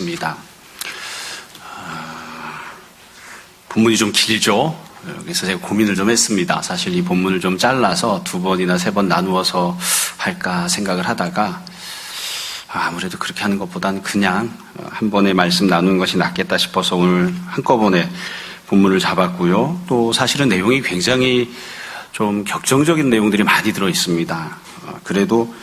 입니다. 본문이 좀 길죠. 그래서 제가 고민을 좀 했습니다. 사실 이 본문을 좀 잘라서 2번이나 3번 나누어서 할까 생각을 하다가 아무래도 그렇게 하는 것보다는 그냥 한 번에 말씀 나누는 것이 낫겠다 싶어서 오늘 한꺼번에 본문을 잡았고요. 또 사실은 내용이 굉장히 좀 격정적인 내용들이 많이 들어 있습니다. 그래도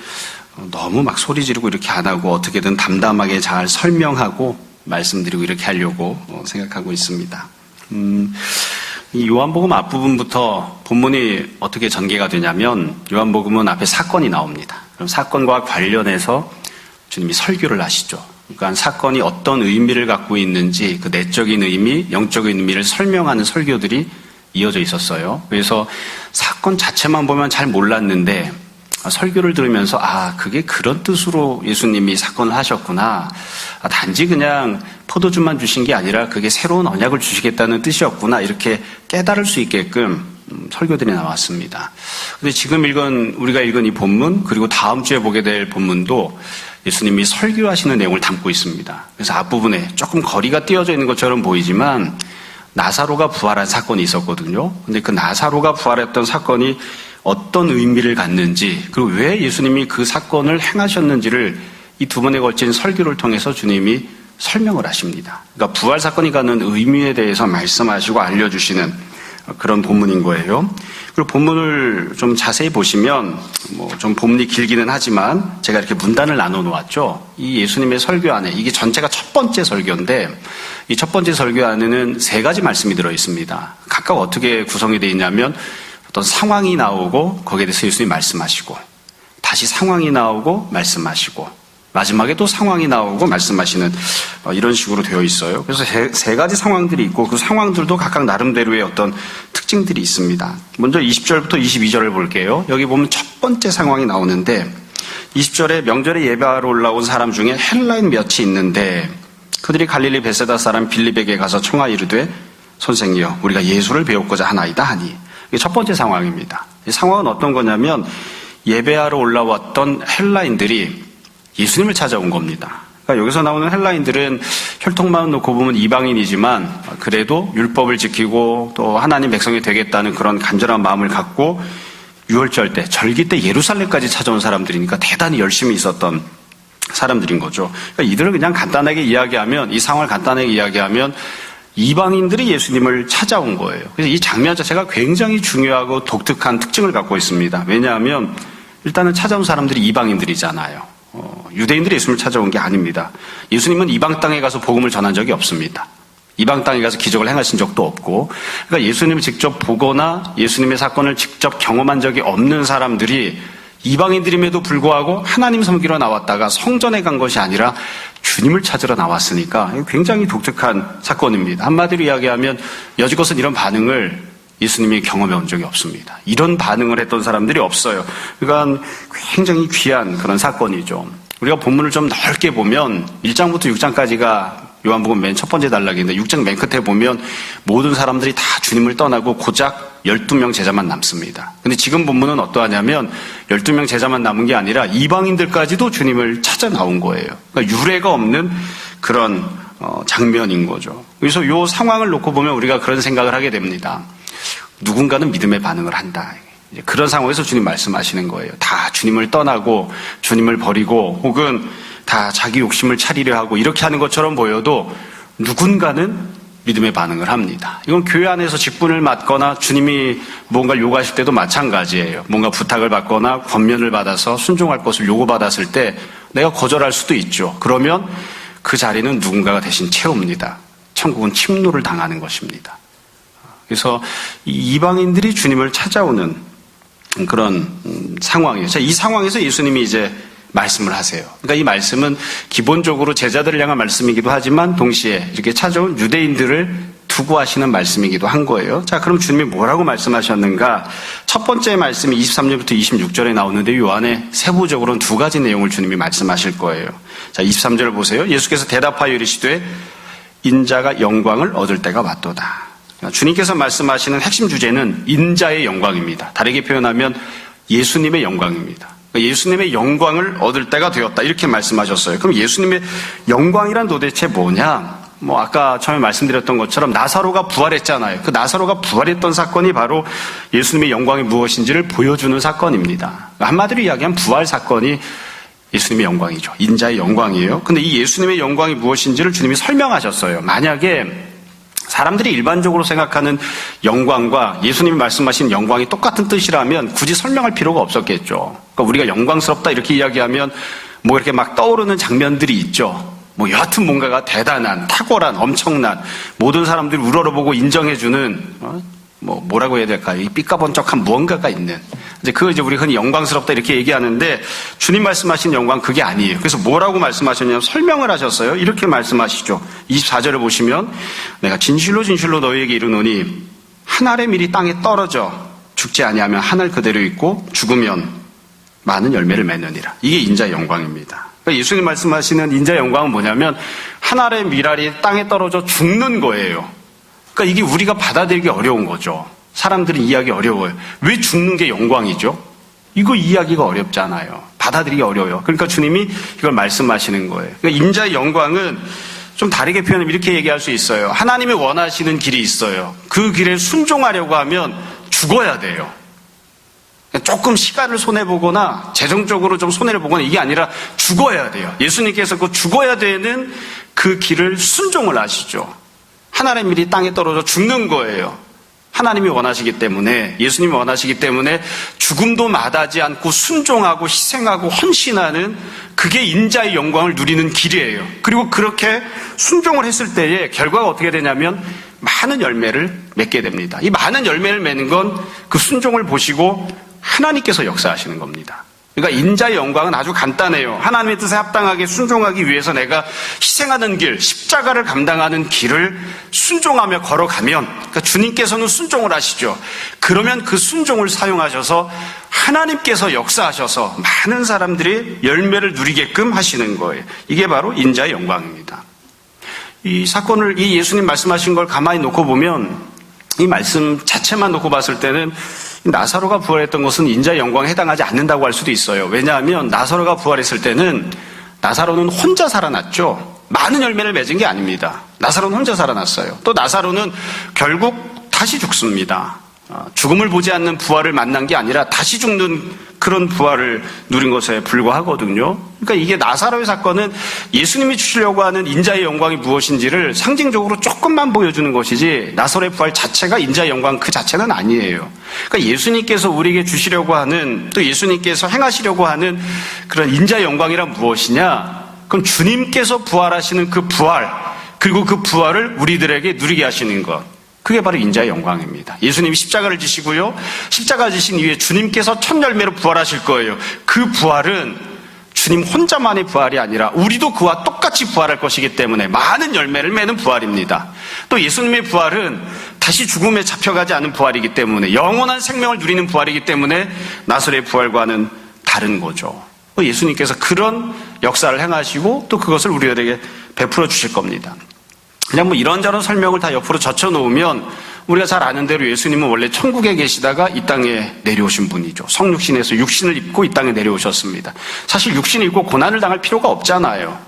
너무 막 소리 지르고 이렇게 안 하고 어떻게든 담담하게 잘 설명하고 말씀드리고 이렇게 하려고 생각하고 있습니다. 이 요한복음 앞부분부터 본문이 어떻게 전개가 되냐면 요한복음은 앞에 사건이 나옵니다. 그럼 사건과 관련해서 주님이 설교를 하시죠. 그러니까 사건이 어떤 의미를 갖고 있는지 그 내적인 의미, 영적인 의미를 설명하는 설교들이 이어져 있었어요. 그래서 사건 자체만 보면 잘 몰랐는데 설교를 들으면서 그게 그런 뜻으로 예수님이 사건을 하셨구나. 단지 그냥 포도주만 주신 게 아니라 그게 새로운 언약을 주시겠다는 뜻이었구나. 이렇게 깨달을 수 있게끔 설교들이 나왔습니다. 근데 지금 우리가 읽은 이 본문 그리고 다음 주에 보게 될 본문도 예수님이 설교하시는 내용을 담고 있습니다. 그래서 앞부분에 조금 거리가 띄어져 있는 것처럼 보이지만 나사로가 부활한 사건이 있었거든요. 근데 그 나사로가 부활했던 사건이 어떤 의미를 갖는지 그리고 왜 예수님이 그 사건을 행하셨는지를 이 2번에 걸친 설교를 통해서 주님이 설명을 하십니다. 그러니까 부활 사건이 갖는 의미에 대해서 말씀하시고 알려주시는 그런 본문인 거예요. 그리고 본문을 좀 자세히 보시면 좀 본문이 길기는 하지만 제가 이렇게 문단을 나눠 놓았죠. 이 예수님의 설교 안에 이게 전체가 첫 번째 설교인데 이 첫 번째 설교 안에는 3가지 말씀이 들어 있습니다. 각각 어떻게 구성이 되어 있냐면 어떤 상황이 나오고 거기에 대해서 예수님이 말씀하시고 다시 상황이 나오고 말씀하시고 마지막에 또 상황이 나오고 말씀하시는 이런 식으로 되어 있어요. 그래서 3가지 상황들이 있고 그 상황들도 각각 나름대로의 어떤 특징들이 있습니다. 먼저 20절부터 22절을 볼게요. 여기 보면 첫 번째 상황이 나오는데 20절에 명절에 예배하러 올라온 사람 중에 헬라인 몇이 있는데 그들이 갈릴리 베세다 사람 빌립에게 가서 청하 이르되 선생이여 우리가 예수를 배우고자 하나이다 하니 이게 첫 번째 상황입니다. 이 상황은 어떤 거냐면 예배하러 올라왔던 헬라인들이 예수님을 찾아온 겁니다. 그러니까 여기서 나오는 헬라인들은 혈통만 놓고 보면 이방인이지만 그래도 율법을 지키고 또 하나님 백성이 되겠다는 그런 간절한 마음을 갖고 유월절 때 절기 때 예루살렘까지 찾아온 사람들이니까 대단히 열심히 있었던 사람들인 거죠. 그러니까 이들을 그냥 간단하게 이야기하면 이 상황을 간단하게 이야기하면 이방인들이 예수님을 찾아온 거예요. 그래서 이 장면 자체가 굉장히 중요하고 독특한 특징을 갖고 있습니다. 왜냐하면 일단은 찾아온 사람들이 이방인들이잖아요. 유대인들이 예수님을 찾아온 게 아닙니다. 예수님은 이방 땅에 가서 복음을 전한 적이 없습니다. 이방 땅에 가서 기적을 행하신 적도 없고 그러니까 예수님을 직접 보거나 예수님의 사건을 직접 경험한 적이 없는 사람들이 이방인들임에도 불구하고 하나님 섬기러 나왔다가 성전에 간 것이 아니라 주님을 찾으러 나왔으니까 굉장히 독특한 사건입니다. 한마디로 이야기하면 여지껏은 이런 반응을 예수님이 경험해 온 적이 없습니다. 이런 반응을 했던 사람들이 없어요. 그러니까 굉장히 귀한 그런 사건이죠. 우리가 본문을 좀 넓게 보면 1장부터 6장까지가 요한복음 맨 첫 번째 단락인데 6장 맨 끝에 보면 모든 사람들이 다 주님을 떠나고 고작 12명 제자만 남습니다. 근데 지금 본문은 어떠하냐면 12명 제자만 남은 게 아니라 이방인들까지도 주님을 찾아 나온 거예요. 그러니까 유례가 없는 그런 장면인 거죠. 그래서 이 상황을 놓고 보면 우리가 그런 생각을 하게 됩니다. 누군가는 믿음의 반응을 한다. 그런 상황에서 주님 말씀하시는 거예요. 다 주님을 떠나고 주님을 버리고 혹은 다 자기 욕심을 차리려 하고 이렇게 하는 것처럼 보여도 누군가는 믿음의 반응을 합니다. 이건 교회 안에서 직분을 맡거나 주님이 뭔가를 요구하실 때도 마찬가지예요. 뭔가 부탁을 받거나 권면을 받아서 순종할 것을 요구받았을 때 내가 거절할 수도 있죠. 그러면 그 자리는 누군가가 대신 채웁니다. 천국은 침노를 당하는 것입니다. 그래서 이방인들이 주님을 찾아오는 그런 상황이에요. 이 상황에서 예수님이 이제 말씀을 하세요. 그러니까 이 말씀은 기본적으로 제자들을 향한 말씀이기도 하지만 동시에 이렇게 찾아온 유대인들을 두고 하시는 말씀이기도 한 거예요. 자, 그럼 주님이 뭐라고 말씀하셨는가? 첫 번째 말씀이 23절부터 26절에 나오는데 이 안에 세부적으로는 2가지 내용을 주님이 말씀하실 거예요. 자, 23절을 보세요. 예수께서 대답하여 이르시되 인자가 영광을 얻을 때가 왔도다. 주님께서 말씀하시는 핵심 주제는 인자의 영광입니다. 다르게 표현하면 예수님의 영광입니다. 예수님의 영광을 얻을 때가 되었다. 이렇게 말씀하셨어요. 그럼 예수님의 영광이란 도대체 뭐냐? 아까 처음에 말씀드렸던 것처럼 나사로가 부활했잖아요. 그 나사로가 부활했던 사건이 바로 예수님의 영광이 무엇인지를 보여주는 사건입니다. 한마디로 이야기하면 부활 사건이 예수님의 영광이죠. 인자의 영광이에요. 근데 이 예수님의 영광이 무엇인지를 주님이 설명하셨어요. 만약에 사람들이 일반적으로 생각하는 영광과 예수님이 말씀하신 영광이 똑같은 뜻이라면 굳이 설명할 필요가 없었겠죠. 그러니까 우리가 영광스럽다 이렇게 이야기하면 이렇게 막 떠오르는 장면들이 있죠. 여하튼 뭔가가 대단한, 탁월한, 엄청난, 모든 사람들이 우러러보고 인정해주는, 뭐라고 해야 될까요? 이 삐까번쩍한 무언가가 있는. 그거 우리 흔히 영광스럽다 이렇게 얘기하는데, 주님 말씀하신 영광 그게 아니에요. 그래서 뭐라고 말씀하셨냐면 설명을 하셨어요. 이렇게 말씀하시죠. 24절을 보시면, 내가 진실로 진실로 너희에게 이르노니, 한 알의 밀이 땅에 떨어져 죽지 아니하면 하늘 그대로 있고, 죽으면 많은 열매를 맺느니라. 이게 인자의 영광입니다. 예수님 말씀하시는 인자의 영광은 뭐냐면 한 알의 밀알이 땅에 떨어져 죽는 거예요. 그러니까 이게 우리가 받아들이기 어려운 거죠. 사람들이 이해하기 어려워요. 왜 죽는 게 영광이죠? 이거 이해하기가 어렵잖아요. 받아들이기 어려워요. 그러니까 주님이 이걸 말씀하시는 거예요. 그러니까 인자의 영광은 좀 다르게 표현하면 이렇게 얘기할 수 있어요. 하나님이 원하시는 길이 있어요. 그 길에 순종하려고 하면 죽어야 돼요. 조금 시간을 손해보거나 재정적으로 좀 손해를 보거나 이게 아니라 죽어야 돼요. 예수님께서 그 죽어야 되는 그 길을 순종을 하시죠. 하나의 밀이 땅에 떨어져 죽는 거예요. 하나님이 원하시기 때문에, 예수님이 원하시기 때문에 죽음도 마다하지 않고 순종하고 희생하고 헌신하는 그게 인자의 영광을 누리는 길이에요. 그리고 그렇게 순종을 했을 때에 결과가 어떻게 되냐면 많은 열매를 맺게 됩니다. 이 많은 열매를 맺는 건 그 순종을 보시고 하나님께서 역사하시는 겁니다. 그러니까 인자의 영광은 아주 간단해요. 하나님의 뜻에 합당하게 순종하기 위해서 내가 희생하는 길, 십자가를 감당하는 길을 순종하며 걸어가면, 그러니까 주님께서는 순종을 하시죠. 그러면 그 순종을 사용하셔서 하나님께서 역사하셔서 많은 사람들이 열매를 누리게끔 하시는 거예요. 이게 바로 인자의 영광입니다. 이 사건을, 이 예수님 말씀하신 걸 가만히 놓고 보면, 이 말씀 자체만 놓고 봤을 때는 나사로가 부활했던 것은 인자의 영광에 해당하지 않는다고 할 수도 있어요. 왜냐하면 나사로가 부활했을 때는 나사로는 혼자 살아났죠. 많은 열매를 맺은 게 아닙니다. 나사로는 혼자 살아났어요. 또 나사로는 결국 다시 죽습니다. 죽음을 보지 않는 부활을 만난 게 아니라 다시 죽는 그런 부활을 누린 것에 불과하거든요. 그러니까 이게 나사로의 사건은 예수님이 주시려고 하는 인자의 영광이 무엇인지를 상징적으로 조금만 보여주는 것이지 나사로의 부활 자체가 인자의 영광 그 자체는 아니에요. 그러니까 예수님께서 우리에게 주시려고 하는, 또 예수님께서 행하시려고 하는 그런 인자의 영광이란 무엇이냐? 그럼 주님께서 부활하시는 그 부활, 그리고 그 부활을 우리들에게 누리게 하시는 것. 그게 바로 인자의 영광입니다. 예수님이 십자가를 지시고요. 십자가 지신 이후에 주님께서 첫 열매로 부활하실 거예요. 그 부활은 주님 혼자만의 부활이 아니라 우리도 그와 똑같이 부활할 것이기 때문에 많은 열매를 맺는 부활입니다. 또 예수님의 부활은 다시 죽음에 잡혀가지 않은 부활이기 때문에 영원한 생명을 누리는 부활이기 때문에 나사로의 부활과는 다른 거죠. 예수님께서 그런 역사를 행하시고 또 그것을 우리들에게 베풀어 주실 겁니다. 그냥 이런저런 설명을 다 옆으로 젖혀놓으면 우리가 잘 아는 대로 예수님은 원래 천국에 계시다가 이 땅에 내려오신 분이죠. 성육신에서 육신을 입고 이 땅에 내려오셨습니다. 사실 육신을 입고 고난을 당할 필요가 없잖아요.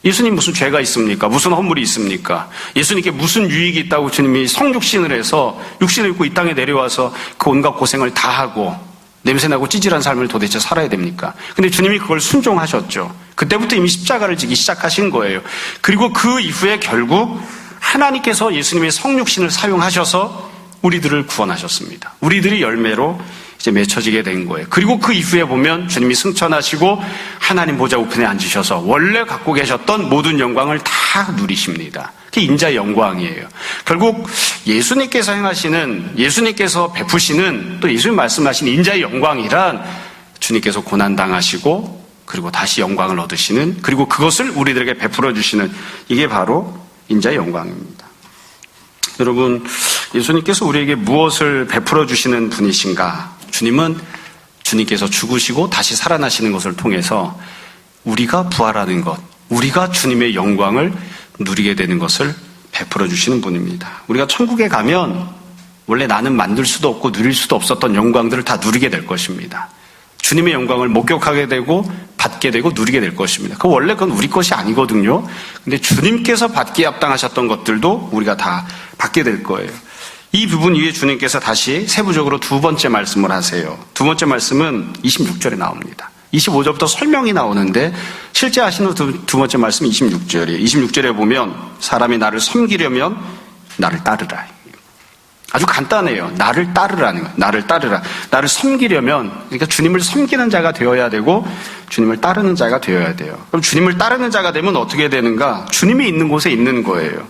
예수님 무슨 죄가 있습니까? 무슨 허물이 있습니까? 예수님께 무슨 유익이 있다고 주님이 성육신을 해서 육신을 입고 이 땅에 내려와서 그 온갖 고생을 다 하고 냄새나고 찌질한 삶을 도대체 살아야 됩니까? 근데 주님이 그걸 순종하셨죠. 그때부터 이미 십자가를 지기 시작하신 거예요. 그리고 그 이후에 결국 하나님께서 예수님의 성육신을 사용하셔서 우리들을 구원하셨습니다. 우리들이 열매로 이제 맺혀지게 된 거예요. 그리고 그 이후에 보면 주님이 승천하시고 하나님 보좌 우편에 앉으셔서 원래 갖고 계셨던 모든 영광을 다 누리십니다. 그게 인자의 영광이에요. 결국 예수님께서 행하시는, 예수님께서 베푸시는, 또 예수님 말씀하신 인자의 영광이란 주님께서 고난당하시고 그리고 다시 영광을 얻으시는, 그리고 그것을 우리들에게 베풀어 주시는, 이게 바로 인자의 영광입니다. 여러분, 예수님께서 우리에게 무엇을 베풀어 주시는 분이신가? 주님께서 죽으시고 다시 살아나시는 것을 통해서 우리가 부활하는 것, 우리가 주님의 영광을 누리게 되는 것을 베풀어 주시는 분입니다. 우리가 천국에 가면 원래 나는 만들 수도 없고 누릴 수도 없었던 영광들을 다 누리게 될 것입니다. 주님의 영광을 목격하게 되고 받게 되고 누리게 될 것입니다. 원래 그건 우리 것이 아니거든요. 근데 주님께서 받기에 합당하셨던 것들도 우리가 다 받게 될 거예요. 이 부분 위에 주님께서 다시 세부적으로 두 번째 말씀을 하세요. 두 번째 말씀은 26절에 나옵니다. 25절부터 설명이 나오는데 실제 하시는 두 번째 말씀은 26절이에요. 26절에 보면 사람이 나를 섬기려면 나를 따르라. 아주 간단해요. 나를 따르라는 거예요. 나를 따르라. 나를 섬기려면, 그러니까 주님을 섬기는 자가 되어야 되고 주님을 따르는 자가 되어야 돼요. 그럼 주님을 따르는 자가 되면 어떻게 되는가? 주님이 있는 곳에 있는 거예요.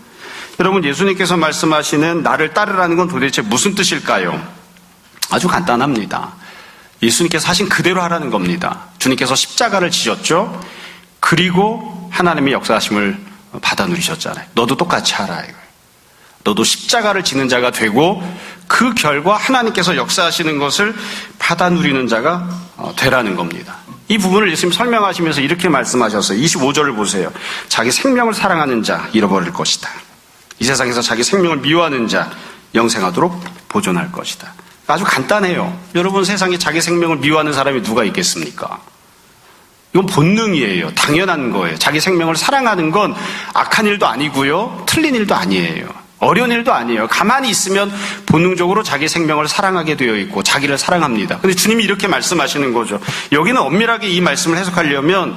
여러분, 예수님께서 말씀하시는 나를 따르라는 건 도대체 무슨 뜻일까요? 아주 간단합니다. 예수님께서 하신 그대로 하라는 겁니다. 주님께서 십자가를 지셨죠? 그리고 하나님의 역사하심을 받아 누리셨잖아요. 너도 똑같이 하라 이거예요. 너도 십자가를 지는 자가 되고 그 결과 하나님께서 역사하시는 것을 받아 누리는 자가 되라는 겁니다. 이 부분을 예수님 설명하시면서 이렇게 말씀하셨어요. 25절을 보세요. 자기 생명을 사랑하는 자 잃어버릴 것이다. 이 세상에서 자기 생명을 미워하는 자 영생하도록 보존할 것이다. 아주 간단해요. 여러분, 세상에 자기 생명을 미워하는 사람이 누가 있겠습니까? 이건 본능이에요. 당연한 거예요. 자기 생명을 사랑하는 건 악한 일도 아니고요. 틀린 일도 아니에요. 어려운 일도 아니에요. 가만히 있으면 본능적으로 자기 생명을 사랑하게 되어 있고 자기를 사랑합니다. 근데 주님이 이렇게 말씀하시는 거죠. 여기는 엄밀하게 이 말씀을 해석하려면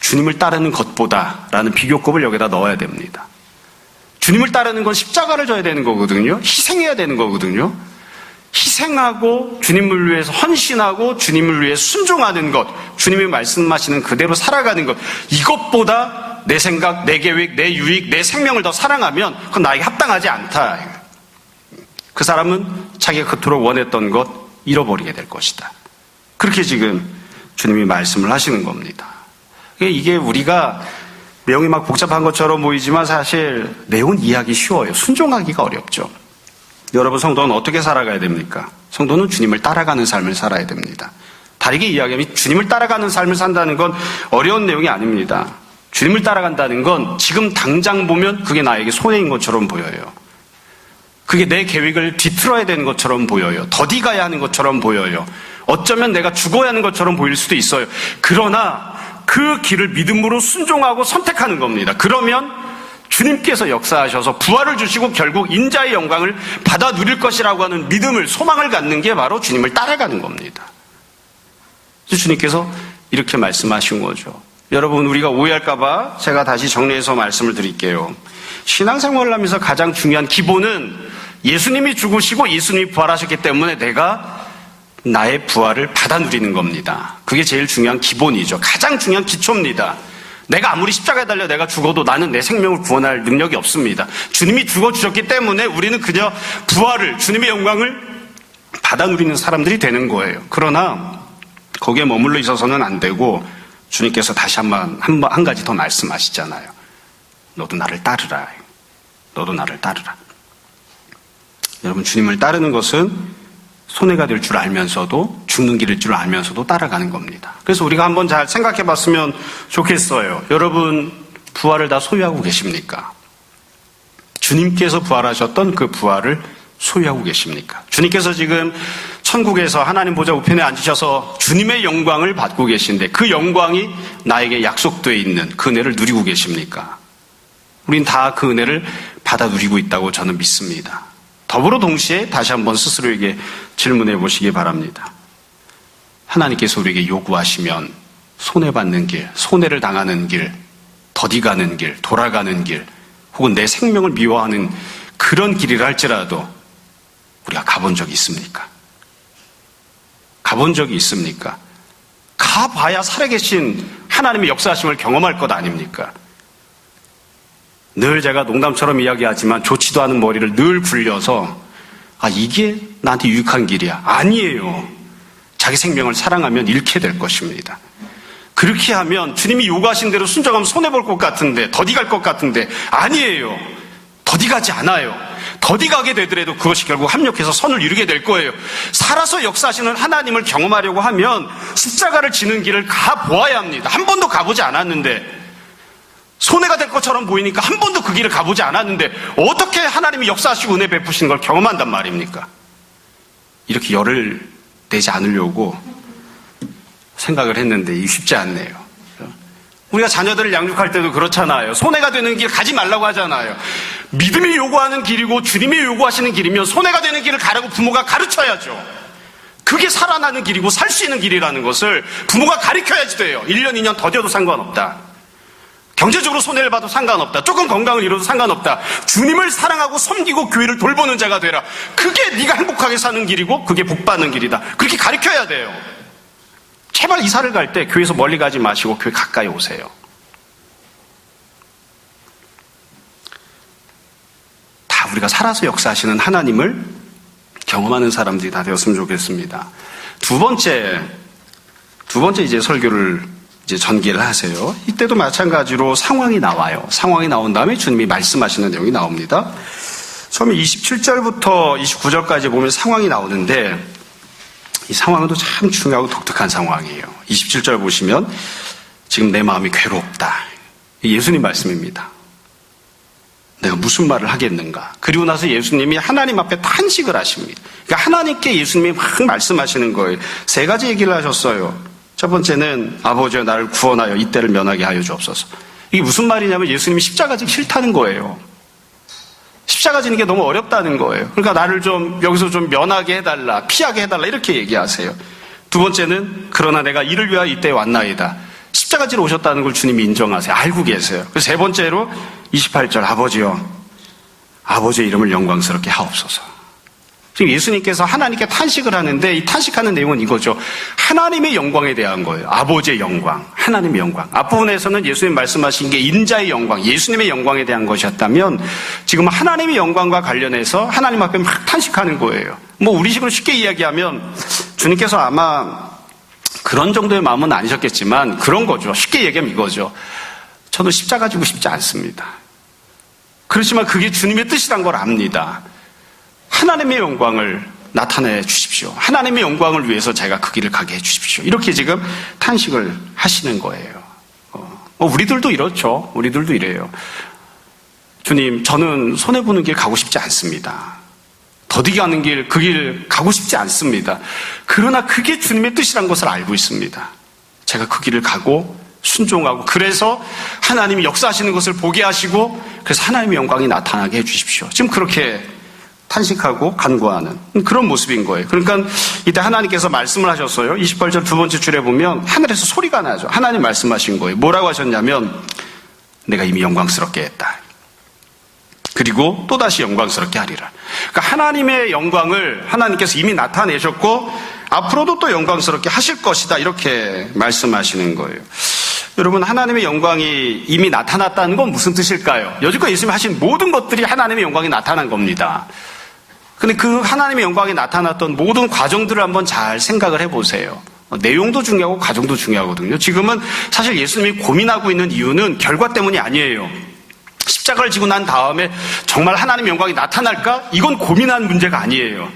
주님을 따르는 것보다라는 비교급을 여기다 넣어야 됩니다. 주님을 따르는 건 십자가를 져야 되는 거거든요. 희생해야 되는 거거든요. 희생하고 주님을 위해서 헌신하고 주님을 위해 순종하는 것, 주님이 말씀하시는 그대로 살아가는 것, 이것보다 내 생각, 내 계획, 내 유익, 내 생명을 더 사랑하면 그건 나에게 합당하지 않다. 그 사람은 자기가 그토록 원했던 것 잃어버리게 될 것이다. 그렇게 지금 주님이 말씀을 하시는 겁니다. 이게 우리가 내용이 막 복잡한 것처럼 보이지만 사실 내용은 이해하기 쉬워요. 순종하기가 어렵죠. 여러분, 성도는 어떻게 살아가야 됩니까? 성도는 주님을 따라가는 삶을 살아야 됩니다. 다르게 이야기하면 주님을 따라가는 삶을 산다는 건 어려운 내용이 아닙니다. 주님을 따라간다는 건 지금 당장 보면 그게 나에게 손해인 것처럼 보여요. 그게 내 계획을 뒤틀어야 되는 것처럼 보여요. 더디 가야 하는 것처럼 보여요. 어쩌면 내가 죽어야 하는 것처럼 보일 수도 있어요. 그러나 그 길을 믿음으로 순종하고 선택하는 겁니다. 그러면 주님께서 역사하셔서 부활을 주시고 결국 인자의 영광을 받아 누릴 것이라고 하는 믿음을, 소망을 갖는 게 바로 주님을 따라가는 겁니다. 주님께서 이렇게 말씀하신 거죠. 여러분, 우리가 오해할까봐 제가 다시 정리해서 말씀을 드릴게요. 신앙생활을 하면서 가장 중요한 기본은 예수님이 죽으시고 예수님이 부활하셨기 때문에 내가 나의 부활을 받아 누리는 겁니다. 그게 제일 중요한 기본이죠. 가장 중요한 기초입니다. 내가 아무리 십자가에 달려 내가 죽어도 나는 내 생명을 구원할 능력이 없습니다. 주님이 죽어주셨기 때문에 우리는 그저 부활을, 주님의 영광을 받아 누리는 사람들이 되는 거예요. 그러나 거기에 머물러 있어서는 안 되고 주님께서 다시 한 가지 더 말씀하시잖아요. 너도 나를 따르라. 너도 나를 따르라. 여러분, 주님을 따르는 것은 손해가 될 줄 알면서도 죽는 길일 줄 알면서도 따라가는 겁니다. 그래서 우리가 한번 잘 생각해 봤으면 좋겠어요. 여러분, 부활을 다 소유하고 계십니까? 주님께서 부활하셨던 그 부활을 소유하고 계십니까? 주님께서 지금 천국에서 하나님 보좌 우편에 앉으셔서 주님의 영광을 받고 계신데 그 영광이 나에게 약속되어 있는 그 은혜를 누리고 계십니까? 우린 다 그 은혜를 받아 누리고 있다고 저는 믿습니다. 더불어 동시에 다시 한번 스스로에게 질문해 보시기 바랍니다. 하나님께서 우리에게 요구하시면 손해받는 길, 손해를 당하는 길, 더디가는 길, 돌아가는 길, 혹은 내 생명을 미워하는 그런 길이라 할지라도 우리가 가본 적이 있습니까? 가본 적이 있습니까? 가봐야 살아계신 하나님의 역사하심을 경험할 것 아닙니까? 늘 제가 농담처럼 이야기하지만 좋지도 않은 머리를 늘 굴려서 이게 나한테 유익한 길이야. 아니에요. 자기 생명을 사랑하면 잃게 될 것입니다. 그렇게 하면 주님이 요구하신 대로 순종하면 손해볼 것 같은데, 더디갈 것 같은데 아니에요. 더디가지 않아요. 더디가게 되더라도 그것이 결국 합력해서 선을 이루게 될 거예요. 살아서 역사하시는 하나님을 경험하려고 하면 십자가를 지는 길을 가보아야 합니다. 한 번도 가보지 않았는데, 손해가 될 것처럼 보이니까 한 번도 그 길을 가보지 않았는데 어떻게 하나님이 역사하시고 은혜 베푸시는 걸 경험한단 말입니까? 이렇게 열을 내지 않으려고 생각을 했는데 이게 쉽지 않네요. 우리가 자녀들을 양육할 때도 그렇잖아요. 손해가 되는 길 가지 말라고 하잖아요. 믿음이 요구하는 길이고 주님이 요구하시는 길이면 손해가 되는 길을 가라고 부모가 가르쳐야죠. 그게 살아나는 길이고 살 수 있는 길이라는 것을 부모가 가르쳐야지 돼요. 1년, 2년 더뎌도 상관없다. 경제적으로 손해를 봐도 상관없다. 조금 건강을 잃어도 상관없다. 주님을 사랑하고 섬기고 교회를 돌보는 자가 되라. 그게 네가 행복하게 사는 길이고 그게 복받는 길이다. 그렇게 가르쳐야 돼요. 제발 이사를 갈 때 교회에서 멀리 가지 마시고 교회 가까이 오세요. 다 우리가 살아서 역사하시는 하나님을 경험하는 사람들이 다 되었으면 좋겠습니다. 두 번째 이제 설교를 이제 전개를 하세요. 이때도 마찬가지로 상황이 나와요. 상황이 나온 다음에 주님이 말씀하시는 내용이 나옵니다. 처음에 27절부터 29절까지 보면 상황이 나오는데 이 상황도 참 중요하고 독특한 상황이에요. 27절 보시면 지금 내 마음이 괴롭다. 예수님 말씀입니다. 내가 무슨 말을 하겠는가. 그리고 나서 예수님이 하나님 앞에 탄식을 하십니다. 그러니까 하나님께 예수님이 막 말씀하시는 거예요. 세 가지 얘기를 하셨어요. 첫 번째는 아버지여 나를 구원하여 이때를 면하게 하여 주옵소서. 이게 무슨 말이냐면 예수님이 십자가 지기 싫다는 거예요. 십자가 지는 게 너무 어렵다는 거예요. 그러니까 나를 좀 여기서 좀 면하게 해달라, 피하게 해달라 이렇게 얘기하세요. 두 번째는 그러나 내가 이를 위하여 이때에 왔나이다. 십자가 지러 오셨다는 걸 주님이 인정하세요. 알고 계세요. 그래서 세 번째로 28절 아버지여 아버지의 이름을 영광스럽게 하옵소서. 지금 예수님께서 하나님께 탄식을 하는데 이 탄식하는 내용은 이거죠. 하나님의 영광에 대한 거예요. 아버지의 영광, 하나님의 영광. 앞부분에서는 예수님 말씀하신 게 인자의 영광, 예수님의 영광에 대한 것이었다면 지금 하나님의 영광과 관련해서 하나님 앞에 막 탄식하는 거예요. 뭐 우리식으로 쉽게 이야기하면 주님께서 아마 그런 정도의 마음은 아니셨겠지만 그런 거죠. 쉽게 얘기하면 이거죠. 저도 십자가 지고 싶지 않습니다. 그렇지만 그게 주님의 뜻이란 걸 압니다. 하나님의 영광을 나타내 주십시오. 하나님의 영광을 위해서 제가 그 길을 가게 해 주십시오. 이렇게 지금 탄식을 하시는 거예요. 우리들도 이렇죠. 우리들도 이래요. 주님, 저는 손해보는 길 가고 싶지 않습니다. 더디게 하는 길, 그 길 가고 싶지 않습니다. 그러나 그게 주님의 뜻이란 것을 알고 있습니다. 제가 그 길을 가고 순종하고 그래서 하나님이 역사하시는 것을 보게 하시고 그래서 하나님의 영광이 나타나게 해 주십시오. 지금 그렇게 탄식하고 간구하는 그런 모습인 거예요. 그러니까 이때 하나님께서 말씀을 하셨어요. 28절 두 번째 줄에 보면 하늘에서 소리가 나죠. 하나님 말씀하신 거예요. 뭐라고 하셨냐면 내가 이미 영광스럽게 했다. 그리고 또다시 영광스럽게 하리라. 그러니까 하나님의 영광을 하나님께서 이미 나타내셨고 앞으로도 또 영광스럽게 하실 것이다. 이렇게 말씀하시는 거예요. 여러분 하나님의 영광이 이미 나타났다는 건 무슨 뜻일까요? 여지껏 예수님이 하신 모든 것들이 하나님의 영광이 나타난 겁니다. 근데 그 하나님의 영광이 나타났던 모든 과정들을 한번 잘 생각을 해보세요. 내용도 중요하고 과정도 중요하거든요. 지금은 사실 예수님이 고민하고 있는 이유는 결과 때문이 아니에요. 십자가를 지고 난 다음에 정말 하나님의 영광이 나타날까? 이건 고민한 문제가 아니에요.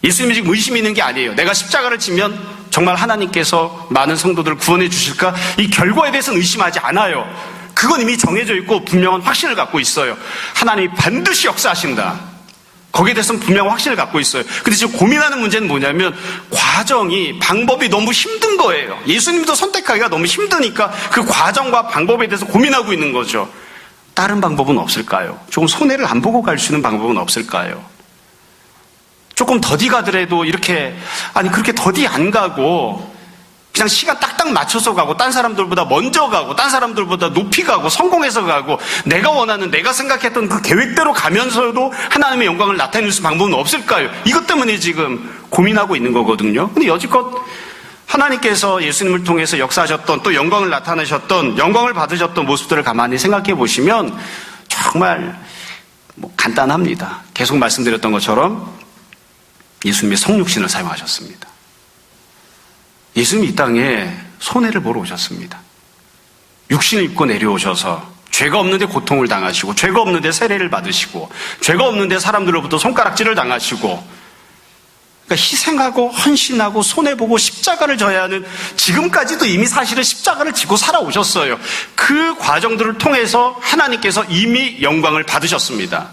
예수님이 지금 의심이 있는 게 아니에요. 내가 십자가를 지면 정말 하나님께서 많은 성도들을 구원해 주실까? 이 결과에 대해서는 의심하지 않아요. 그건 이미 정해져 있고 분명한 확신을 갖고 있어요. 하나님이 반드시 역사하신다. 거기에 대해서는 분명한 확신을 갖고 있어요. 근데 지금 고민하는 문제는 뭐냐면 과정이, 방법이 너무 힘든 거예요. 예수님도 선택하기가 너무 힘드니까 그 과정과 방법에 대해서 고민하고 있는 거죠. 다른 방법은 없을까요? 조금 손해를 안 보고 갈 수 있는 방법은 없을까요? 조금 더디 가더라도 이렇게, 그렇게 더디 안 가고 그냥 시간 딱딱 맞춰서 가고 딴 사람들보다 먼저 가고 딴 사람들보다 높이 가고 성공해서 가고 내가 원하는, 내가 생각했던 그 계획대로 가면서도 하나님의 영광을 나타낼 수 있는 방법은 없을까요? 이것 때문에 지금 고민하고 있는 거거든요. 근데 여지껏 하나님께서 예수님을 통해서 역사하셨던 또 영광을 나타내셨던, 영광을 받으셨던 모습들을 가만히 생각해 보시면 정말 간단합니다. 계속 말씀드렸던 것처럼 예수님이 성육신을 사용하셨습니다. 예수님이 이 땅에 손해를 보러 오셨습니다. 육신을 입고 내려오셔서 죄가 없는데 고통을 당하시고 죄가 없는데 세례를 받으시고 죄가 없는데 사람들로부터 손가락질을 당하시고 그러니까 희생하고 헌신하고 손해보고 십자가를 져야 하는, 지금까지도 이미 사실은 십자가를 지고 살아오셨어요. 그 과정들을 통해서 하나님께서 이미 영광을 받으셨습니다.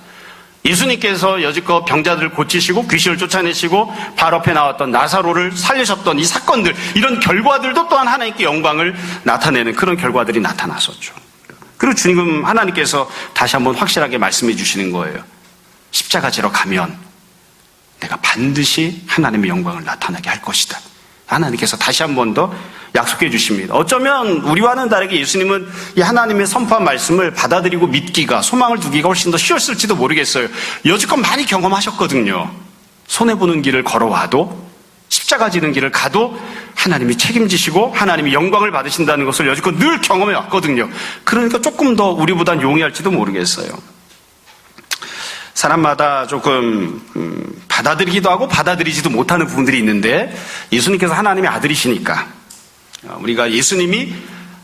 예수님께서 여지껏 병자들을 고치시고 귀신을 쫓아내시고 발 앞에 나왔던 나사로를 살리셨던 이 사건들, 이런 결과들도 또한 하나님께 영광을 나타내는 그런 결과들이 나타났었죠. 그리고 주님 하나님께서 다시 한번 확실하게 말씀해 주시는 거예요. 십자가 지러 가면 내가 반드시 하나님의 영광을 나타나게 할 것이다. 하나님께서 다시 한 번 더 약속해 주십니다. 어쩌면 우리와는 다르게 예수님은 이 하나님의 선포한 말씀을 받아들이고 믿기가, 소망을 두기가 훨씬 더 쉬웠을지도 모르겠어요. 여지껏 많이 경험하셨거든요. 손해보는 길을 걸어와도, 십자가 지는 길을 가도 하나님이 책임지시고 하나님이 영광을 받으신다는 것을 여지껏 늘 경험해 왔거든요. 그러니까 조금 더 우리보단 용이할지도 모르겠어요. 사람마다 조금 받아들이기도 하고 받아들이지도 못하는 부분들이 있는데, 예수님께서 하나님의 아들이시니까 우리가 예수님이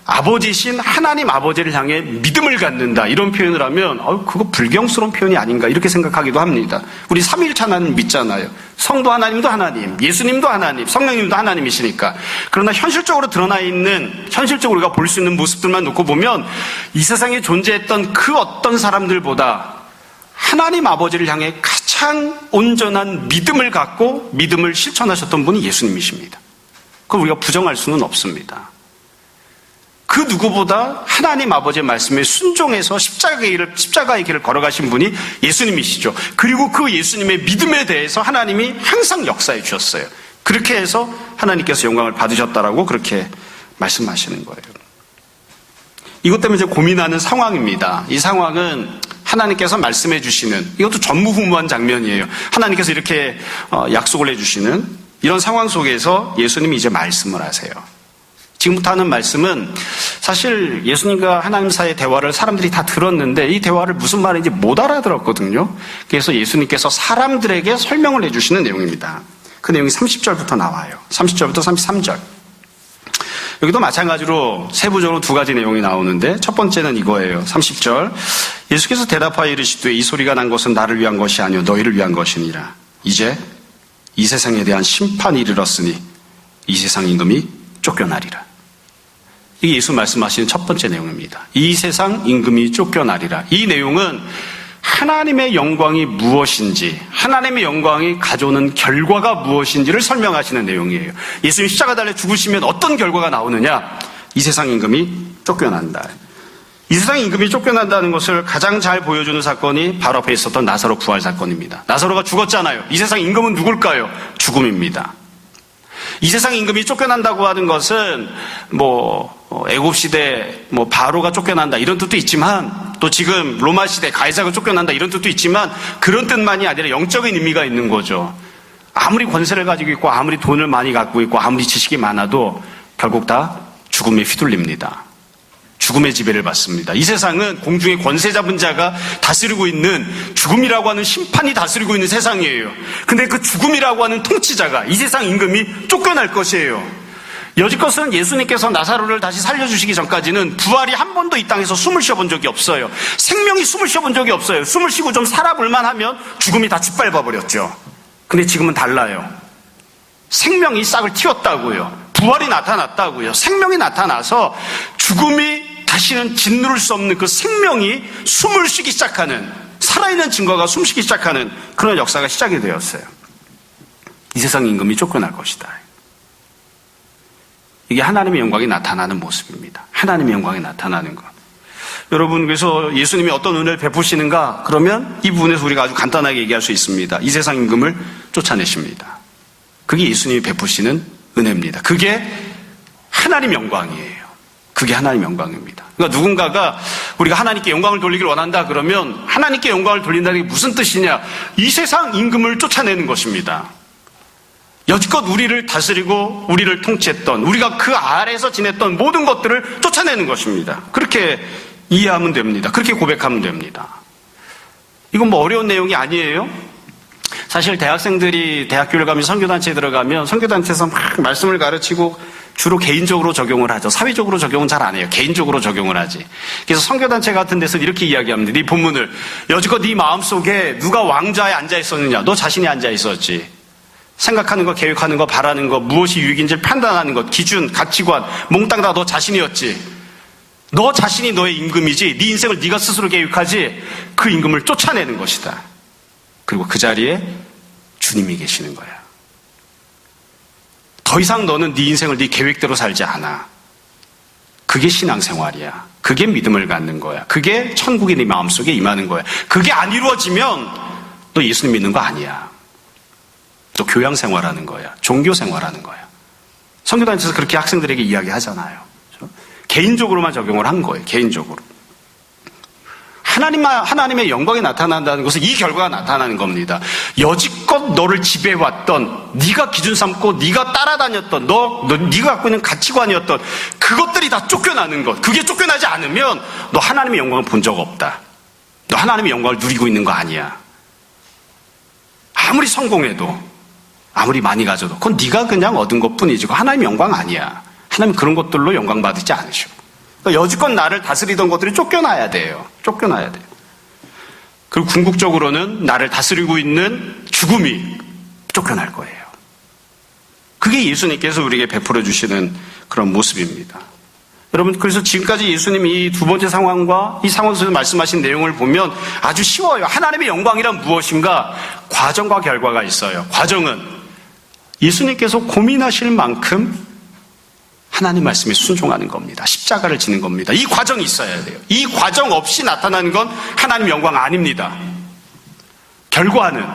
아버지신 하나님 아버지를 향해 믿음을 갖는다, 이런 표현을 하면 그거 불경스러운 표현이 아닌가 이렇게 생각하기도 합니다. 우리 삼위일체 하나님 믿잖아요. 성도 하나님도 하나님, 예수님도 하나님, 성령님도 하나님이시니까. 그러나 현실적으로 드러나 있는, 현실적으로 우리가 볼 수 있는 모습들만 놓고 보면 이 세상에 존재했던 그 어떤 사람들보다 하나님 아버지를 향해 가장 온전한 믿음을 갖고 믿음을 실천하셨던 분이 예수님이십니다. 그걸 우리가 부정할 수는 없습니다. 그 누구보다 하나님 아버지의 말씀에 순종해서 십자가의 길을 걸어가신 분이 예수님이시죠. 그리고 그 예수님의 믿음에 대해서 하나님이 항상 역사해 주셨어요. 그렇게 해서 하나님께서 영광을 받으셨다라고 그렇게 말씀하시는 거예요. 이것 때문에 이제 고민하는 상황입니다. 이 상황은 하나님께서 말씀해 주시는, 이것도 전무후무한 장면이에요. 하나님께서 이렇게 약속을 해 주시는 이런 상황 속에서 예수님이 이제 말씀을 하세요. 지금부터 하는 말씀은 사실 예수님과 하나님 사이의 대화를 사람들이 다 들었는데 이 대화를 무슨 말인지 못 알아들었거든요. 그래서 예수님께서 사람들에게 설명을 해주시는 내용입니다. 그 내용이 30절부터 나와요. 30절부터 33절. 여기도 마찬가지로 세부적으로 두 가지 내용이 나오는데, 첫 번째는 이거예요. 30절. 예수께서 대답하여 이르시되 이 소리가 난 것은 나를 위한 것이 아니요 너희를 위한 것이니라. 이제 이 세상에 대한 심판이 이르렀으니 이 세상 임금이 쫓겨나리라. 이게 예수 말씀하시는 첫 번째 내용입니다. 이 세상 임금이 쫓겨나리라. 이 내용은 하나님의 영광이 무엇인지, 하나님의 영광이 가져오는 결과가 무엇인지를 설명하시는 내용이에요. 예수님이 십자가 달려 죽으시면 어떤 결과가 나오느냐? 이 세상 임금이 쫓겨난다. 이 세상 임금이 쫓겨난다는 것을 가장 잘 보여주는 사건이 바로 앞에 있었던 나사로 부활 사건입니다. 나사로가 죽었잖아요. 이 세상 임금은 누굴까요? 죽음입니다. 이 세상 임금이 쫓겨난다고 하는 것은 애굽 시대 바로가 쫓겨난다 이런 뜻도 있지만, 또 지금 로마 시대 가이사가 쫓겨난다 이런 뜻도 있지만, 그런 뜻만이 아니라 영적인 의미가 있는 거죠. 아무리 권세를 가지고 있고 아무리 돈을 많이 갖고 있고 아무리 지식이 많아도 결국 다 죽음에 휘둘립니다. 죽음의 지배를 받습니다. 이 세상은 공중의 권세 잡은 자가 다스리고 있는, 죽음이라고 하는 심판이 다스리고 있는 세상이에요. 근데 그 죽음이라고 하는 통치자가, 이 세상 임금이 쫓겨날 것이에요. 여지껏은 예수님께서 나사로를 다시 살려주시기 전까지는 부활이 한 번도 이 땅에서 숨을 쉬어본 적이 없어요. 생명이 숨을 쉬어본 적이 없어요. 숨을 쉬고 좀 살아볼만 하면 죽음이 다 짓밟아버렸죠. 근데 지금은 달라요. 생명이 싹을 틔웠다고요. 부활이 나타났다고요. 생명이 나타나서 죽음이 다시는 짓누를 수 없는 그 생명이 숨을 쉬기 시작하는, 살아있는 증거가 숨쉬기 시작하는 그런 역사가 시작이 되었어요. 이 세상 임금이 쫓겨날 것이다. 이게 하나님의 영광이 나타나는 모습입니다. 하나님의 영광이 나타나는 것. 여러분, 그래서 예수님이 어떤 은혜를 베푸시는가? 그러면 이 부분에서 우리가 아주 간단하게 얘기할 수 있습니다. 이 세상 임금을 쫓아내십니다. 그게 예수님이 베푸시는 은혜입니다. 그게 하나님 영광이에요. 그게 하나님 영광입니다. 그러니까 누군가가 우리가 하나님께 영광을 돌리기를 원한다 그러면 하나님께 영광을 돌린다는 게 무슨 뜻이냐? 이 세상 임금을 쫓아내는 것입니다. 여지껏 우리를 다스리고 우리를 통치했던, 우리가 그 아래에서 지냈던 모든 것들을 쫓아내는 것입니다. 그렇게 이해하면 됩니다. 그렇게 고백하면 됩니다. 이건 어려운 내용이 아니에요. 사실 대학생들이 대학교를 가면 선교단체에 들어가면 선교단체에서 막 말씀을 가르치고 주로 개인적으로 적용을 하죠. 사회적으로 적용은 잘 안 해요. 개인적으로 적용을 하지. 그래서 선교단체 같은 데서 이렇게 이야기합니다. 네 본문을, 여지껏 네 마음속에 누가 왕좌에 앉아 있었느냐? 너 자신이 앉아 있었지. 생각하는 거, 계획하는 거, 바라는 거, 무엇이 유익인지를 판단하는 것, 기준, 가치관, 몽땅 다 너 자신이었지. 너 자신이 너의 임금이지. 네 인생을 네가 스스로 계획하지. 그 임금을 쫓아내는 것이다. 그리고 그 자리에 주님이 계시는 거야. 더 이상 너는 네 인생을 네 계획대로 살지 않아. 그게 신앙생활이야. 그게 믿음을 갖는 거야. 그게 천국이 네 마음속에 임하는 거야. 그게 안 이루어지면 너 예수님 믿는 거 아니야. 또 교양생활하는 거야. 종교생활하는 거야. 선교단체에서 그렇게 학생들에게 이야기하잖아요. 개인적으로만 적용을 한 거예요. 개인적으로. 하나님의 영광이 나타난다는 것은 이 결과가 나타나는 겁니다. 여지껏 너를 지배해왔던, 네가 기준 삼고 네가 따라다녔던, 네가 갖고 있는 가치관이었던 그것들이 다 쫓겨나는 것. 그게 쫓겨나지 않으면 너 하나님의 영광을 본 적 없다. 너 하나님의 영광을 누리고 있는 거 아니야. 아무리 성공해도, 아무리 많이 가져도 그건 네가 그냥 얻은 것뿐이지. 하나님의 영광 아니야. 하나님 그런 것들로 영광 받지 않으셔. 여지껏 나를 다스리던 것들이 쫓겨나야 돼요. 쫓겨나야 돼요. 그리고 궁극적으로는 나를 다스리고 있는 죽음이 쫓겨날 거예요. 그게 예수님께서 우리에게 베풀어 주시는 그런 모습입니다. 여러분, 그래서 지금까지 예수님이 이 두 번째 상황과 이 상황 속에서 말씀하신 내용을 보면 아주 쉬워요. 하나님의 영광이란 무엇인가? 과정과 결과가 있어요. 과정은 예수님께서 고민하실 만큼 하나님 말씀에 순종하는 겁니다. 십자가를 지는 겁니다. 이 과정이 있어야 돼요. 이 과정 없이 나타나는 건 하나님 영광 아닙니다. 결과는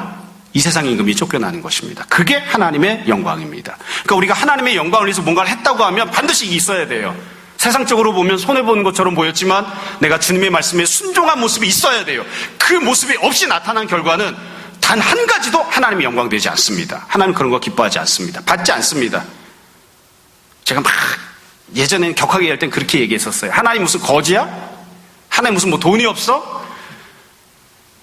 이 세상의 임금이 쫓겨나는 것입니다. 그게 하나님의 영광입니다. 그러니까 우리가 하나님의 영광을 위해서 뭔가를 했다고 하면 반드시 이게 있어야 돼요. 세상적으로 보면 손해보는 것처럼 보였지만 내가 주님의 말씀에 순종한 모습이 있어야 돼요. 그 모습이 없이 나타난 결과는 단 한 가지도 하나님의 영광 되지 않습니다. 하나님 그런 거 기뻐하지 않습니다. 받지 않습니다. 제가 막 예전에는 격하게 할 땐 그렇게 얘기했었어요. 하나님 무슨 거지야? 하나님 무슨 뭐 돈이 없어?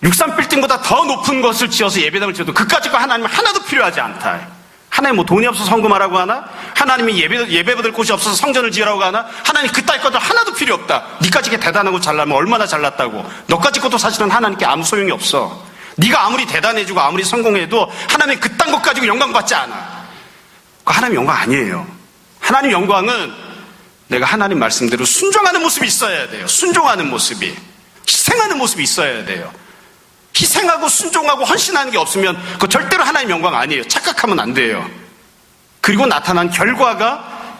63빌딩보다 더 높은 것을 지어서 예배당을 지어도 그까짓 거 하나님은 하나도 필요하지 않다. 하나님 뭐 돈이 없어서 헌금하라고 하나? 하나님이 예배 받을 곳이 없어서 성전을 지으라고 하나? 하나님 그따위 것들 하나도 필요 없다. 니까짓 게 대단하고 잘나면 얼마나 잘났다고. 너까짓 것도 사실은 하나님께 아무 소용이 없어. 네가 아무리 대단해지고 아무리 성공해도 하나님이 그딴 것 가지고 영광 받지 않아. 그거 하나님 영광 아니에요. 하나님 영광은 내가 하나님 말씀대로 순종하는 모습이 있어야 돼요. 순종하는 모습이. 희생하는 모습이 있어야 돼요. 희생하고 순종하고 헌신하는 게 없으면 그거 절대로 하나님 영광 아니에요. 착각하면 안 돼요. 그리고 나타난 결과가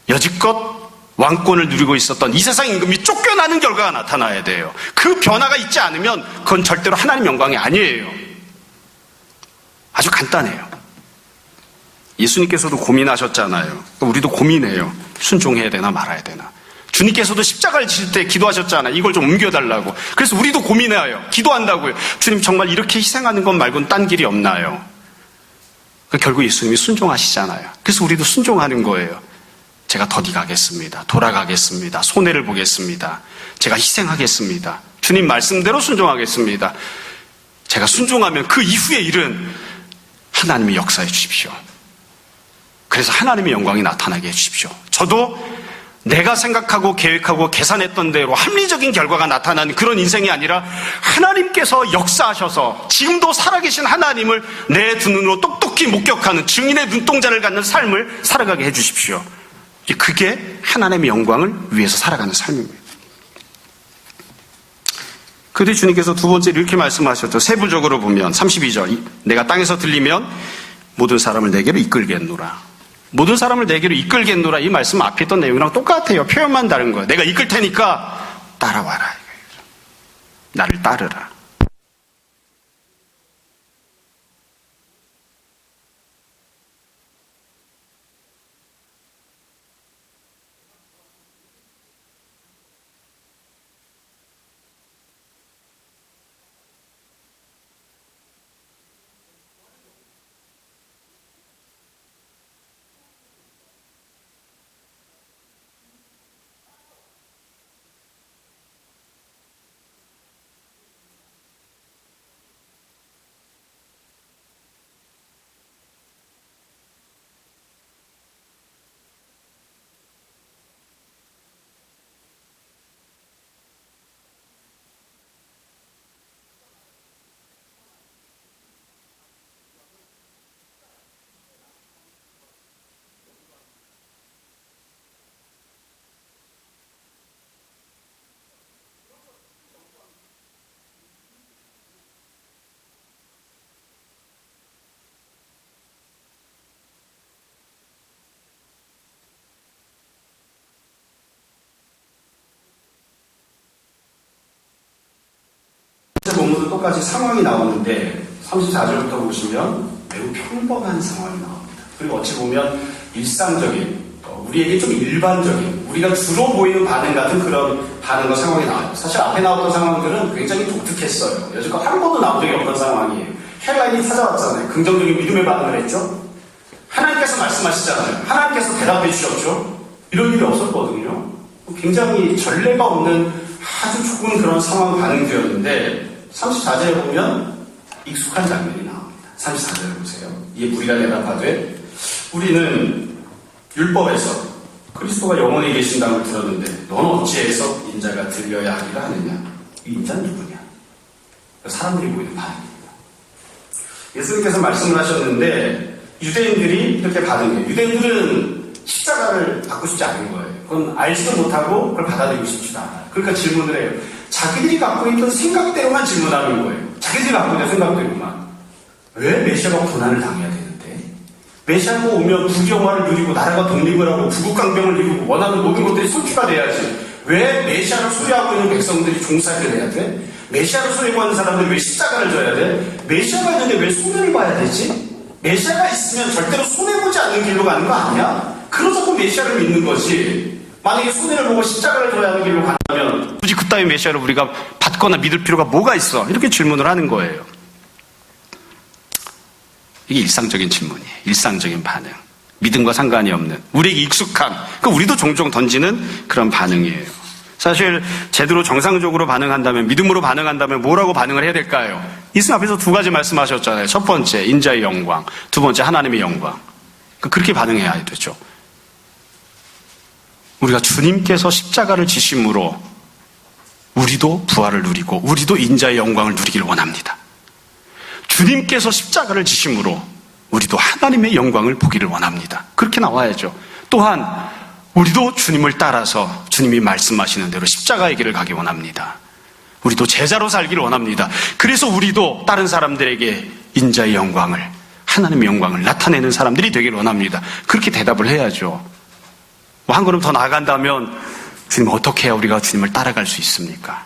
여지껏 왕권을 누리고 있었던 이 세상 임금이 쫓겨나는 결과가 나타나야 돼요. 그 변화가 있지 않으면 그건 절대로 하나님 영광이 아니에요. 아주 간단해요. 예수님께서도 고민하셨잖아요. 우리도 고민해요. 순종해야 되나 말아야 되나. 주님께서도 십자가를 지실 때 기도하셨잖아요. 이걸 좀 옮겨달라고. 그래서 우리도 고민해요. 기도한다고요. 주님 정말 이렇게 희생하는 것 말고는 딴 길이 없나요? 결국 예수님이 순종하시잖아요. 그래서 우리도 순종하는 거예요. 제가 더디 가겠습니다. 돌아가겠습니다. 손해를 보겠습니다. 제가 희생하겠습니다. 주님 말씀대로 순종하겠습니다. 제가 순종하면 그 이후의 일은 하나님이 역사해 주십시오. 그래서 하나님의 영광이 나타나게 해주십시오. 저도 내가 생각하고 계획하고 계산했던 대로 합리적인 결과가 나타나는 그런 인생이 아니라 하나님께서 역사하셔서 지금도 살아계신 하나님을 내 두 눈으로 똑똑히 목격하는 증인의 눈동자를 갖는 삶을 살아가게 해주십시오. 그게 하나님의 영광을 위해서 살아가는 삶입니다. 그때 주님께서 두 번째로 이렇게 말씀하셨죠. 세부적으로 보면 32절 내가 땅에서 들리면 모든 사람을 내게로 이끌겠노라. 모든 사람을 내게로 이끌겠노라. 이 말씀 앞에 있던 내용이랑 똑같아요. 표현만 다른 거예요. 내가 이끌 테니까 따라와라. 나를 따르라. 본문도 똑같이 상황이 나오는데 34절부터 보시면 매우 평범한 상황이 나옵니다. 그리고 어찌 보면 일상적인, 우리에게 좀 일반적인, 우리가 주로 보이는 반응 같은 그런 반응과 상황이 나와요. 사실 앞에 나왔던 상황들은 굉장히 독특했어요. 여지껏 한 번도 나온 적이 없던 상황이에요. 헬라인이 찾아왔잖아요. 긍정적인 믿음의 반응을 했죠. 하나님께서 말씀하시잖아요. 하나님께서 대답해 주셨죠. 이런 일이 없었거든요. 굉장히 전례가 없는 아주 조금 그런 상황 반응들이었는데 34절에 보면 익숙한 장면이 나옵니다. 34절을 보세요. 이에 무리가 대답하되 우리는 율법에서 그리스도가 영원히 계신다고 들었는데 너는 어찌해서 인자가 들려야 하리라 하느냐. 이 인자는 누구냐? 사람들이 보이는 반응입니다. 예수님께서 말씀을 하셨는데 유대인들이 이렇게 반응해요. 유대인들은 십자가를 받고 싶지 않은 거예요. 그건 알지도 못하고 그걸 받아들이고 싶지도 않아요. 그러니까 질문을 해요. 자기들이 갖고 있던 생각대로만 질문하는 거예요. 자기들이 갖고 있는 생각대로만. 왜 메시아가 고난을 당해야 되는데? 메시아가 오면 부귀영화를 누리고 나라가 독립을 하고 부국강병을 이루고 원하는 모든 것들이 성취가 돼야지. 왜 메시아를 소유하고 있는 백성들이 종살이를 해야 돼? 메시아를 소유하는 사람들이 왜 십자가를 져야 돼? 메시아가 있는데 왜 손해를 봐야 되지? 메시아가 있으면 절대로 손해보지 않는 길로 가는 거 아니야? 그래서 그 메시아를 믿는 거지. 만약에 손해를 보고 십자가를 져야 하는 길로 간다면 굳이 그따위 메시아를 우리가 받거나 믿을 필요가 뭐가 있어? 이렇게 질문을 하는 거예요. 이게 일상적인 질문이에요. 일상적인 반응. 믿음과 상관이 없는, 우리에게 익숙한, 우리도 종종 던지는 그런 반응이에요. 사실 제대로 정상적으로 반응한다면, 믿음으로 반응한다면 뭐라고 반응을 해야 될까요? 예수님 앞에서 두 가지 말씀하셨잖아요. 첫 번째 인자의 영광, 두 번째 하나님의 영광. 그렇게 반응해야 되죠. 우리가 주님께서 십자가를 지심으로 우리도 부활을 누리고 우리도 인자의 영광을 누리길 원합니다. 주님께서 십자가를 지심으로 우리도 하나님의 영광을 보기를 원합니다. 그렇게 나와야죠. 또한 우리도 주님을 따라서 주님이 말씀하시는 대로 십자가의 길을 가기 원합니다. 우리도 제자로 살기를 원합니다. 그래서 우리도 다른 사람들에게 인자의 영광을, 하나님의 영광을 나타내는 사람들이 되기를 원합니다. 그렇게 대답을 해야죠. 한 걸음 더 나아간다면 주님, 어떻게 해야 우리가 주님을 따라갈 수 있습니까?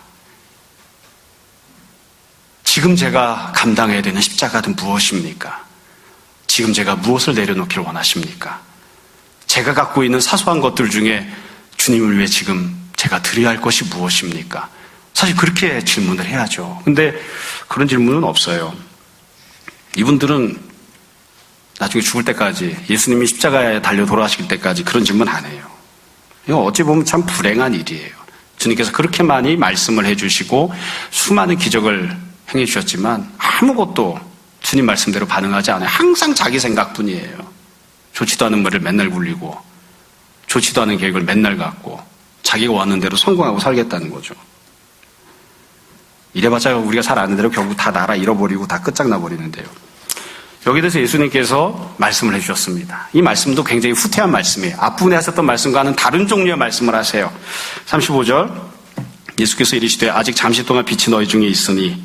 지금 제가 감당해야 되는 십자가는 무엇입니까? 지금 제가 무엇을 내려놓기를 원하십니까? 제가 갖고 있는 사소한 것들 중에 주님을 위해 지금 제가 드려야 할 것이 무엇입니까? 사실 그렇게 질문을 해야죠. 근데 그런 질문은 없어요. 이분들은 나중에 죽을 때까지, 예수님이 십자가에 달려 돌아가실 때까지 그런 질문 안 해요. 이거 어찌 보면 참 불행한 일이에요. 주님께서 그렇게 많이 말씀을 해주시고 수많은 기적을 행해주셨지만 아무것도 주님 말씀대로 반응하지 않아요. 항상 자기 생각뿐이에요. 좋지도 않은 말을 맨날 굴리고 좋지도 않은 계획을 맨날 갖고 자기가 원하는 대로 성공하고 살겠다는 거죠. 이래봤자 우리가 잘 아는 대로 결국 다 나라 잃어버리고 다 끝장나버리는데요. 여기에 대해서 예수님께서 말씀을 해주셨습니다. 이 말씀도 굉장히 후퇴한 말씀이에요. 앞부분에 하셨던 말씀과는 다른 종류의 말씀을 하세요. 35절 예수께서 이르시되 아직 잠시 동안 빛이 너희 중에 있으니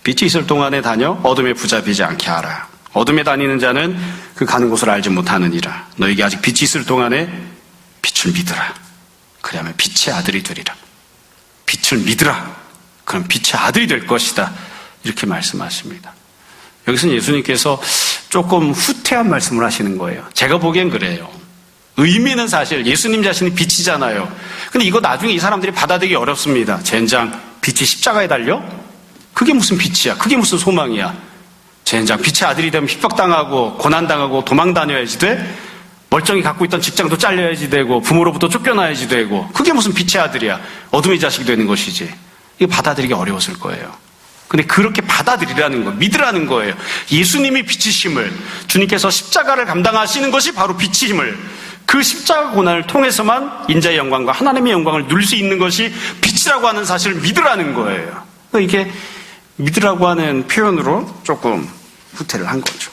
빛이 있을 동안에 다녀 어둠에 붙잡히지 않게 하라. 어둠에 다니는 자는 그 가는 곳을 알지 못하느니라. 너에게 아직 빛이 있을 동안에 빛을 믿으라. 그리하면 빛의 아들이 되리라. 빛을 믿으라. 그럼 빛의 아들이 될 것이다. 이렇게 말씀하십니다. 여기서는 예수님께서 조금 후퇴한 말씀을 하시는 거예요. 제가 보기엔 그래요. 의미는 사실 예수님 자신이 빛이잖아요. 근데 이거 나중에 이 사람들이 받아들이기 어렵습니다. 젠장, 빛이 십자가에 달려? 그게 무슨 빛이야? 그게 무슨 소망이야? 젠장, 빛의 아들이 되면 핍박당하고 고난당하고 도망다녀야지 돼? 멀쩡히 갖고 있던 직장도 잘려야지 되고 부모로부터 쫓겨나야지 되고 그게 무슨 빛의 아들이야? 어둠의 자식이 되는 것이지. 이거 받아들이기 어려웠을 거예요. 근데 그렇게 받아들이라는 거, 믿으라는 거예요. 예수님이 빛이심을, 주님께서 십자가를 감당하시는 것이 바로 빛이심을, 그 십자가 고난을 통해서만 인자의 영광과 하나님의 영광을 누릴 수 있는 것이 빛이라고 하는 사실을 믿으라는 거예요. 이게 믿으라고 하는 표현으로 조금 후퇴를 한 거죠.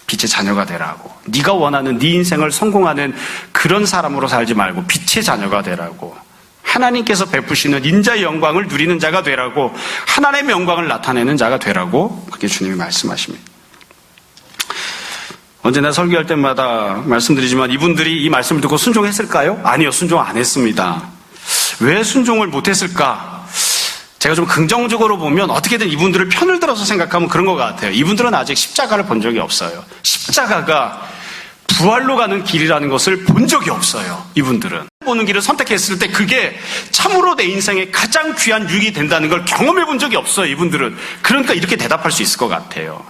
빛의 자녀가 되라고. 네가 원하는 네 인생을 성공하는 그런 사람으로 살지 말고 빛의 자녀가 되라고. 하나님께서 베푸시는 인자의 영광을 누리는 자가 되라고, 하나님의 영광을 나타내는 자가 되라고 그렇게 주님이 말씀하십니다. 언제나 설교할 때마다 말씀드리지만 이분들이 이 말씀을 듣고 순종했을까요? 아니요, 순종 안 했습니다. 왜 순종을 못했을까? 제가 좀 긍정적으로 보면 어떻게든 이분들을 편을 들어서 생각하면 그런 것 같아요. 이분들은 아직 십자가를 본 적이 없어요. 십자가가 부활로 가는 길이라는 것을 본 적이 없어요. 이분들은. 보는 길을 선택했을 때 그게 참으로 내 인생에 가장 귀한 유익이 된다는 걸 경험해 본 적이 없어요. 이분들은. 그러니까 이렇게 대답할 수 있을 것 같아요.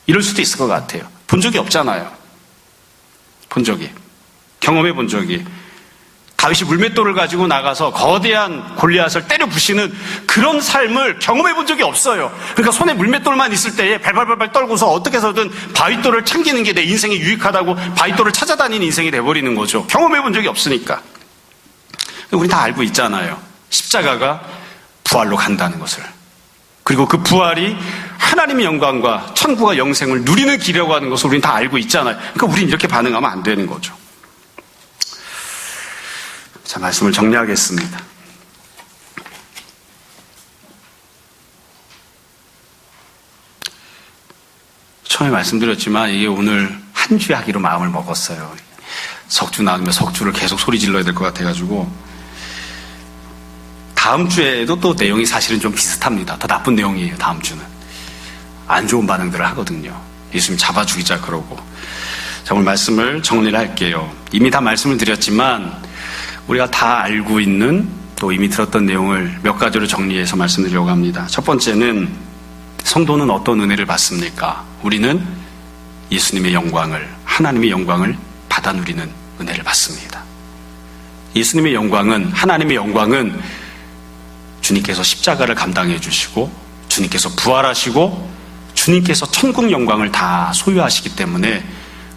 이럴 수도 있을 것 같아요. 본 적이 없잖아요. 본 적이. 경험해 본 적이. 다윗이 물맷돌을 가지고 나가서 거대한 골리앗을 때려 부시는 그런 삶을 경험해 본 적이 없어요. 그러니까 손에 물맷돌만 있을 때에 발발발발 떨고서 어떻게 해서든 바윗돌을 챙기는 게 내 인생에 유익하다고 바윗돌을 찾아다니는 인생이 돼버리는 거죠. 경험해 본 적이 없으니까. 우리 다 알고 있잖아요. 십자가가 부활로 간다는 것을. 그리고 그 부활이 하나님의 영광과 천국과 영생을 누리는 길이라고 하는 것을 우리는 다 알고 있잖아요. 그러니까 우리는 이렇게 반응하면 안 되는 거죠. 자, 말씀을 정리하겠습니다. 처음에 말씀드렸지만 이게 오늘 한 주에 하기로 마음을 먹었어요. 석주 나누면 석주를 계속 소리 질러야 될 것 같아가지고 다음 주에도 또 내용이 사실은 좀 비슷합니다. 더 나쁜 내용이에요. 다음 주는 안 좋은 반응들을 하거든요. 예수님 잡아 죽이자 그러고. 자, 오늘 말씀을 정리를 할게요. 이미 다 말씀을 드렸지만 우리가 다 알고 있는 또 이미 들었던 내용을 몇 가지로 정리해서 말씀드리려고 합니다. 첫 번째는 성도는 어떤 은혜를 받습니까? 우리는 예수님의 영광을, 하나님의 영광을 받아 누리는 은혜를 받습니다. 예수님의 영광은, 하나님의 영광은 주님께서 십자가를 감당해 주시고 주님께서 부활하시고 주님께서 천국 영광을 다 소유하시기 때문에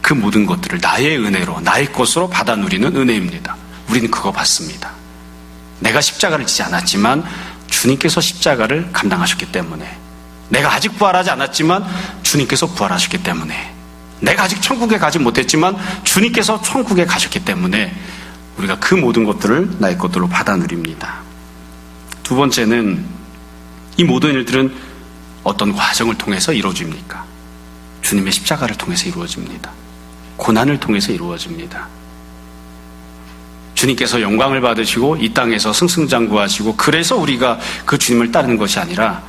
그 모든 것들을 나의 은혜로, 나의 것으로 받아 누리는 은혜입니다. 우리는 그거 받습니다. 내가 십자가를 지지 않았지만 주님께서 십자가를 감당하셨기 때문에, 내가 아직 부활하지 않았지만 주님께서 부활하셨기 때문에, 내가 아직 천국에 가지 못했지만 주님께서 천국에 가셨기 때문에 우리가 그 모든 것들을 나의 것들로 받아 누립니다. 두 번째는 이 모든 일들은 어떤 과정을 통해서 이루어집니까? 주님의 십자가를 통해서 이루어집니다. 고난을 통해서 이루어집니다. 주님께서 영광을 받으시고 이 땅에서 승승장구하시고 그래서 우리가 그 주님을 따르는 것이 아니라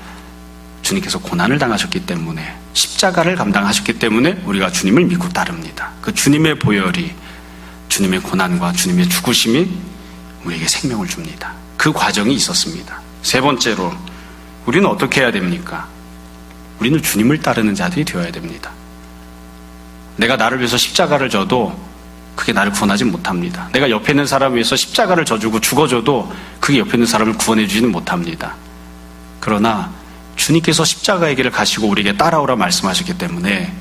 주님께서 고난을 당하셨기 때문에, 십자가를 감당하셨기 때문에 우리가 주님을 믿고 따릅니다. 그 주님의 보혈이, 주님의 고난과 주님의 죽으심이 우리에게 생명을 줍니다. 그 과정이 있었습니다. 세 번째로 우리는 어떻게 해야 됩니까? 우리는 주님을 따르는 자들이 되어야 됩니다. 내가 나를 위해서 십자가를 져도 그게 나를 구원하지 못합니다. 내가 옆에 있는 사람을 위해서 십자가를 져주고 죽어줘도 그게 옆에 있는 사람을 구원해주지는 못합니다. 그러나 주님께서 십자가의 길을 가시고 우리에게 따라오라 말씀하셨기 때문에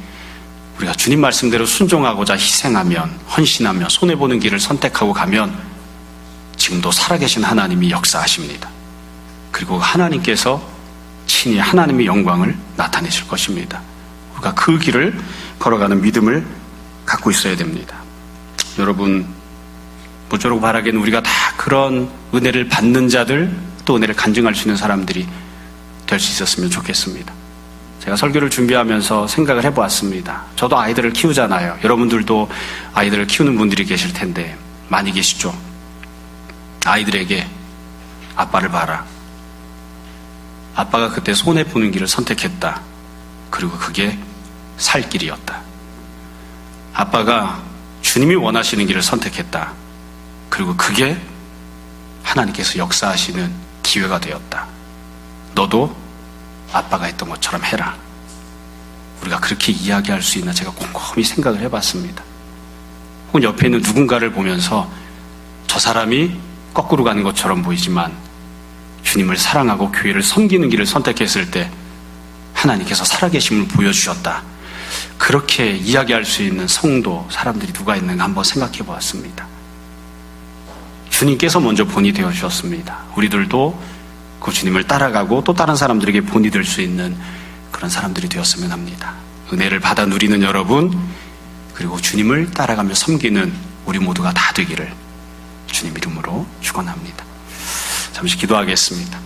우리가 주님 말씀대로 순종하고자 희생하면, 헌신하며 손해보는 길을 선택하고 가면 지금도 살아계신 하나님이 역사하십니다. 그리고 하나님께서 친히 하나님의 영광을 나타내실 것입니다. 우리가 그 길을 걸어가는 믿음을 갖고 있어야 됩니다. 여러분, 모쪼록 바라기는 우리가 다 그런 은혜를 받는 자들, 또 은혜를 간증할 수 있는 사람들이 될 수 있었으면 좋겠습니다. 제가 설교를 준비하면서 생각을 해보았습니다. 저도 아이들을 키우잖아요. 여러분들도 아이들을 키우는 분들이 계실 텐데 많이 계시죠? 아이들에게 아빠를 봐라. 아빠가 그때 손해보는 길을 선택했다. 그리고 그게 살 길이었다. 아빠가 주님이 원하시는 길을 선택했다. 그리고 그게 하나님께서 역사하시는 기회가 되었다. 너도 아빠가 했던 것처럼 해라. 우리가 그렇게 이야기할 수 있나 제가 곰곰이 생각을 해봤습니다. 혹은 옆에 있는 누군가를 보면서 저 사람이 거꾸로 가는 것처럼 보이지만 주님을 사랑하고 교회를 섬기는 길을 선택했을 때 하나님께서 살아계심을 보여주셨다. 그렇게 이야기할 수 있는 성도, 사람들이 누가 있는가 한번 생각해 보았습니다. 주님께서 먼저 본이 되어 주셨습니다. 우리들도 그 주님을 따라가고 또 다른 사람들에게 본이 될 수 있는 그런 사람들이 되었으면 합니다. 은혜를 받아 누리는 여러분, 그리고 주님을 따라가며 섬기는 우리 모두가 다 되기를 주님 이름으로 축원합니다. 잠시 기도하겠습니다.